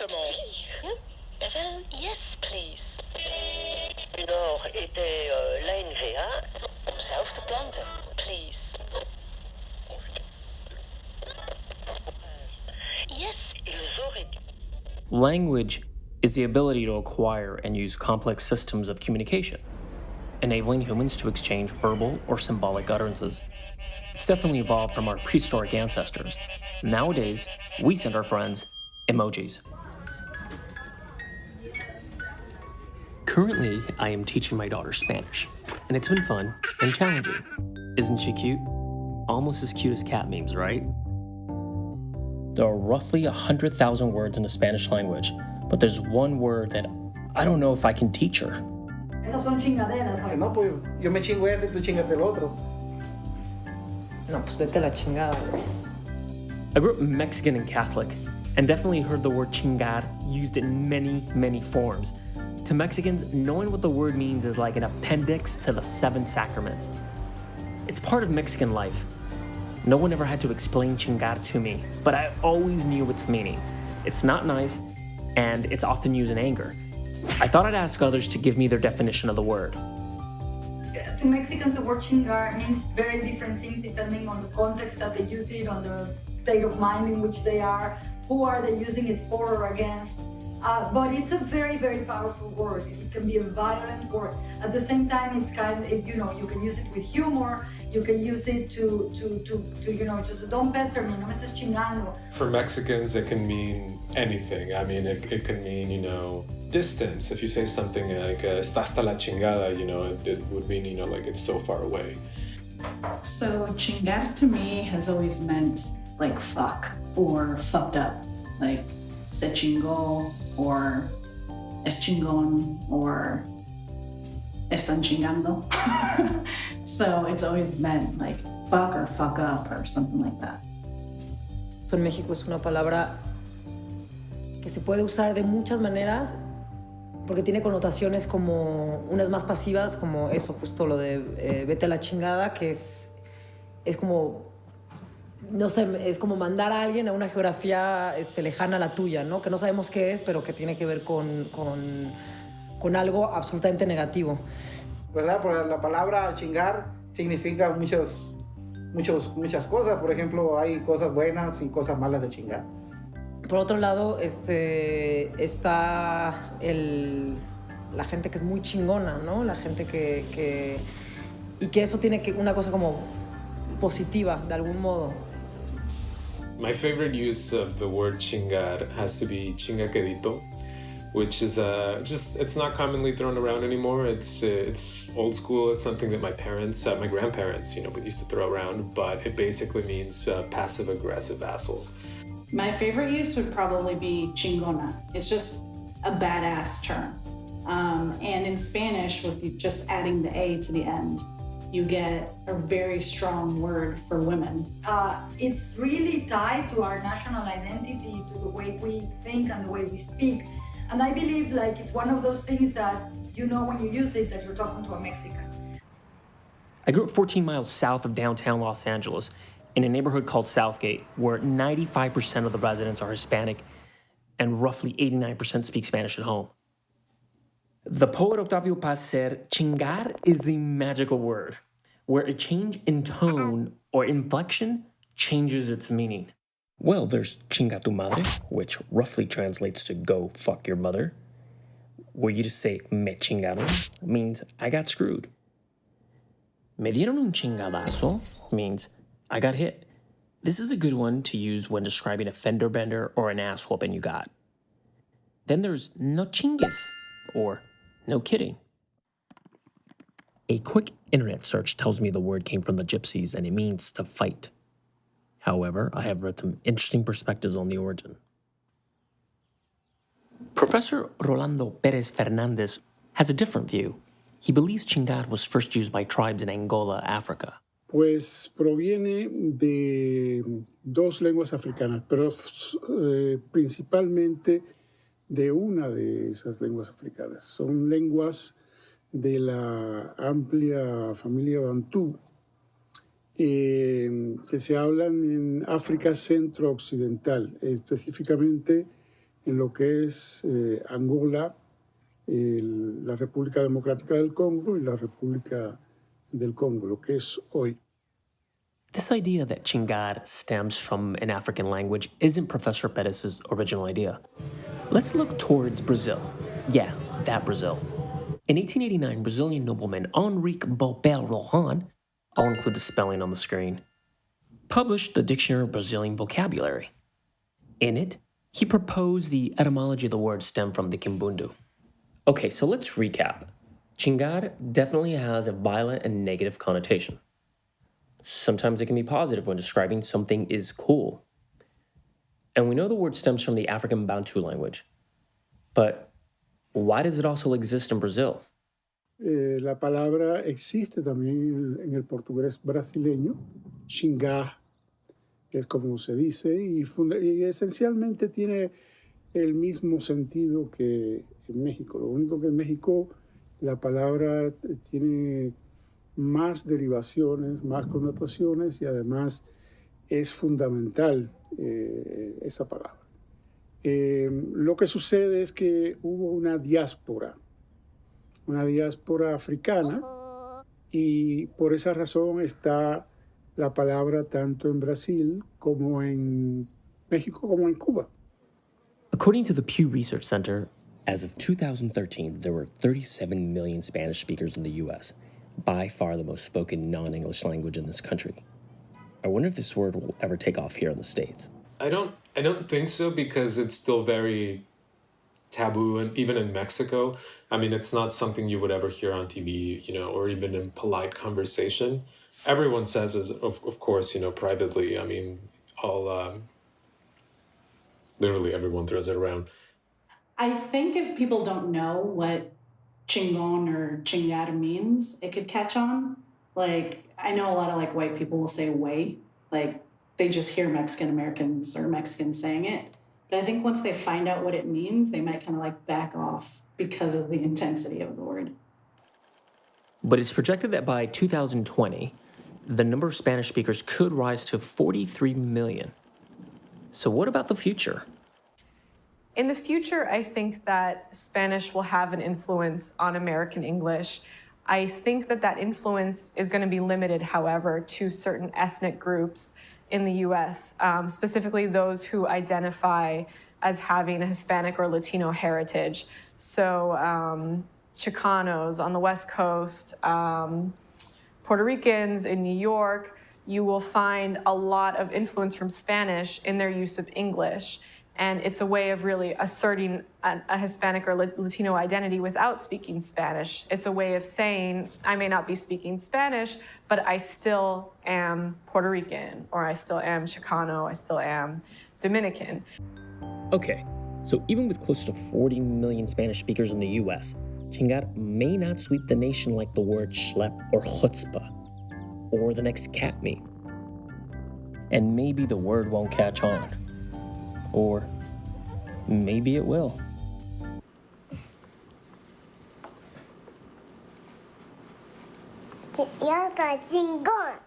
Exactement. Well, yes, please. Alors, était l'ANVA. Om zelf te planten, please. Yes. Ils auraient dû. Language is the ability to acquire and use complex systems of communication, enabling humans to exchange verbal or symbolic utterances. It's definitely evolved from our prehistoric ancestors. Nowadays, we send our friends emojis. Currently, I am teaching my daughter Spanish, and it's been fun and challenging. Isn't she cute? Almost as cute as cat memes, right? There are roughly 100,000 words in the Spanish language, but there's one word that I don't know if I can teach her. Esas son chingaderas. No, pues yo me chingo este, tú chingate el otro. No, pues vete a la chingada, güey. I grew up Mexican and Catholic, and definitely heard the word chingar used in many, many forms. To Mexicans, knowing what the word means is like an appendix to the 7 sacraments. It's part of Mexican life. No one ever had to explain chingar to me, but I always knew its meaning. It's not nice, and it's often used in anger. I thought I'd ask others to give me their definition of the word. To Mexicans, the word chingar means very different things depending on the context that they use it, on the state of mind in which they are, who are they using it for or against. But it's a very, very powerful word. It can be a violent word. At the same time, it's kind of, you can use it with humor. You can use it to just don't pester me, no me estés chingando. For Mexicans, it can mean anything. I mean, it can mean, distance. If you say something like, está hasta la chingada, it would mean, like it's so far away. So chingar to me has always meant like fuck or fucked up. Like se chingó or es chingón or están chingando. So it's always meant like fuck or fuck up or something like that. En México es una palabra que se puede usar de muchas maneras porque tiene connotaciones como unas más pasivas, como eso, justo lo de vete a la chingada, que es como, no sé, es como mandar a alguien a una geografía lejana a la tuya, ¿no? Que no sabemos qué es, pero que tiene que ver con algo absolutamente negativo. ¿Verdad? Porque la palabra chingar significa muchas cosas. Por ejemplo, hay cosas buenas y cosas malas de chingar. Por otro lado, está la gente que es muy chingona, ¿no? La gente y que eso tiene una cosa como positiva, de algún modo. My favorite use of the word chingar has to be chingaquedito, which is it's not commonly thrown around anymore. It's old school. It's something that my grandparents, used to throw around, but it basically means passive-aggressive asshole. My favorite use would probably be chingona. It's just a badass term. And in Spanish, with just adding the A to the end, you get a very strong word for women. It's really tied to our national identity, to the way we think and the way we speak. And I believe it's one of those things that when you use it that you're talking to a Mexican. I grew up 14 miles south of downtown Los Angeles in a neighborhood called Southgate, where 95% of the residents are Hispanic and roughly 89% speak Spanish at home. The poet Octavio Paz said, chingar is a magical word, where a change in tone or inflection changes its meaning. Well, there's chinga tu madre, which roughly translates to go fuck your mother, where you just say me chingaron, means I got screwed. Me dieron un chingadazo means I got hit. This is a good one to use when describing a fender bender or an ass whooping you got. Then there's no chingues, or no kidding. A quick internet search tells me the word came from the gypsies and it means to fight. However, I have read some interesting perspectives on the origin. Professor Rolando Pérez Fernández has a different view. He believes chingar was first used by tribes in Angola, Africa. Pues proviene de dos lenguas africanas, pero principalmente de una de esas lenguas africanas. Son lenguas de la amplia familia bantú que se hablan en África centro-occidental, específicamente en lo que es Angola, la República Democrática del Congo y la República del Congo, lo que es hoy. This idea that Chingar stems from an African language isn't Professor Perez's original idea. Let's look towards Brazil. Yeah, that Brazil. In 1889, Brazilian nobleman Henrique Bobel Rohan, I'll include the spelling on the screen, published the Dictionary of Brazilian Vocabulary. In it, he proposed the etymology of the word stem from the Kimbundu. Okay, so let's recap. Chingar definitely has a violent and negative connotation. Sometimes it can be positive when describing something is cool. And we know the word stems from the African Bantu language. But why does it also exist in Brazil? La palabra existe también en el portugués brasileño, xingar, que es como se dice, y esencialmente tiene el mismo sentido que en México. Lo único que en México la palabra tiene más derivaciones, más connotaciones y además es fundamental esa palabra. Lo que sucede es que hubo una diáspora africana y por esa razón está la palabra tanto en Brasil como en México como en Cuba. According to the Pew Research Center, as of 2013, there were 37 million Spanish speakers in the U.S., by far the most spoken non-English language in this country. I wonder if this word will ever take off here in the States. I don't think so, because it's still very taboo, and even in Mexico, I mean, it's not something you would ever hear on TV, or even in polite conversation. Everyone says, of course, privately. I mean, literally everyone throws it around. I think if people don't know what chingon or chingar means, it could catch on. Like, I know a lot of white people will say way, they just hear Mexican Americans or Mexicans saying it. But I think once they find out what it means, they might kind of back off because of the intensity of the word. But it's projected that by 2020, the number of Spanish speakers could rise to 43 million. So what about the future? In the future, I think that Spanish will have an influence on American English. I think that influence is going to be limited, however, to certain ethnic groups in the U.S., specifically those who identify as having a Hispanic or Latino heritage. So Chicanos on the West Coast, Puerto Ricans in New York, you will find a lot of influence from Spanish in their use of English. And it's a way of really asserting a Hispanic or Latino identity without speaking Spanish. It's a way of saying, I may not be speaking Spanish, but I still am Puerto Rican, or I still am Chicano, I still am Dominican. Okay, so even with close to 40 million Spanish speakers in the US, Chingar may not sweep the nation like the word schlep or chutzpah, or the next cat meme. And maybe the word won't catch on. Or maybe it will. Soy Chingón.